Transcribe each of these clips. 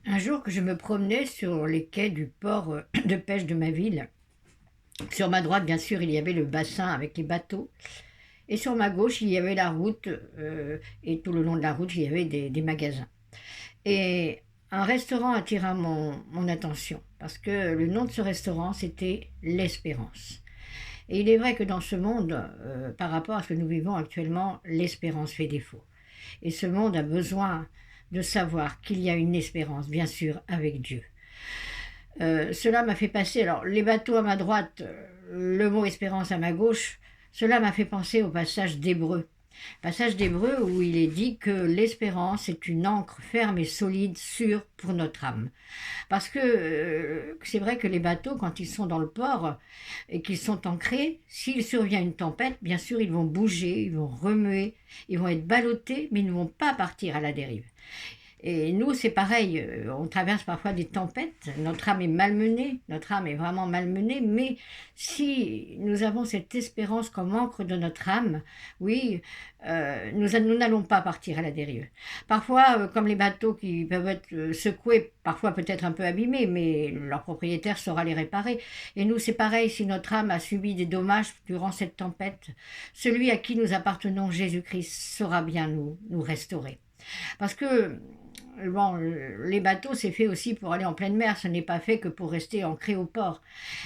Un jour que je me promenais sur les quais du port de pêche de ma ville, sur ma droite, bien sûr, il y avait le bassin avec les bateaux, et sur ma gauche, il y avait la route, et tout le long de la route, il y avait des magasins. Et un restaurant attira mon attention, parce que le nom de ce restaurant, c'était l'Espérance. Et il est vrai que dans ce monde, par rapport à ce que nous vivons actuellement, l'espérance fait défaut. Et ce monde a besoin de savoir qu'il y a une espérance, bien sûr, avec Dieu. Cela m'a fait passer, alors les bateaux à ma droite, le mot espérance à ma gauche, cela m'a fait penser au passage d'Hébreu. Passage d'Hébreu où il est dit que l'espérance est une ancre ferme et solide, sûre pour notre âme. Parce que c'est vrai que les bateaux, quand ils sont dans le port et qu'ils sont ancrés, s'il survient une tempête, bien sûr, ils vont bouger, ils vont remuer, ils vont être ballottés, mais ils ne vont pas partir à la dérive. Et nous, c'est pareil, on traverse parfois des tempêtes, notre âme est malmenée, notre âme est vraiment malmenée, mais si nous avons cette espérance comme ancre de notre âme, oui, nous n'allons pas partir à la dérive. Parfois, comme les bateaux qui peuvent être secoués, parfois peut-être un peu abîmés, mais leur propriétaire saura les réparer. Et nous, c'est pareil, si notre âme a subi des dommages durant cette tempête, celui à qui nous appartenons, Jésus-Christ, saura bien nous restaurer. Parce que bon, les bateaux, c'est fait aussi pour aller en pleine mer, ce n'est pas fait que pour rester ancré au port.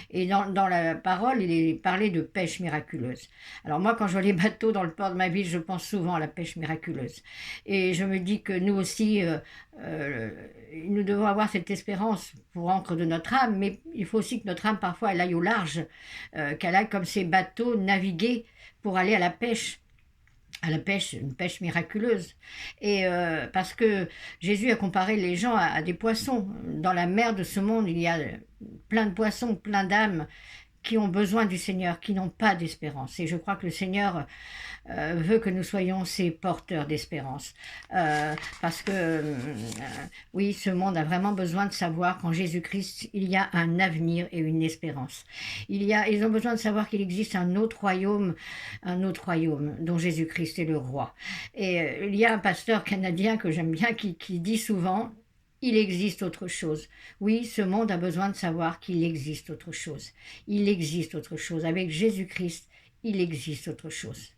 Et dans la parole, il est parlé de pêche miraculeuse. Alors moi, quand je vois les bateaux dans le port de ma ville, je pense souvent à la pêche miraculeuse. Et je me dis que nous aussi, euh, nous devons avoir cette espérance pour encre de notre âme, mais il faut aussi que notre âme, parfois, elle aille au large, qu'elle aille comme ces bateaux naviguer pour aller à la pêche, une pêche miraculeuse. Et parce que Jésus a comparé les gens à des poissons. Dans la mer de ce monde, il y a plein de poissons, plein d'âmes qui ont besoin du Seigneur, qui n'ont pas d'espérance. Et je crois que le Seigneur veut que nous soyons ces porteurs d'espérance. Parce que, oui, ce monde a vraiment besoin de savoir qu'en Jésus-Christ, il y a un avenir et une espérance. Ils ont besoin de savoir qu'il existe un autre royaume dont Jésus-Christ est le roi. Et il y a un pasteur canadien que j'aime bien qui dit souvent, il existe autre chose. Oui, ce monde a besoin de savoir qu'il existe autre chose. Il existe autre chose. Avec Jésus-Christ, il existe autre chose.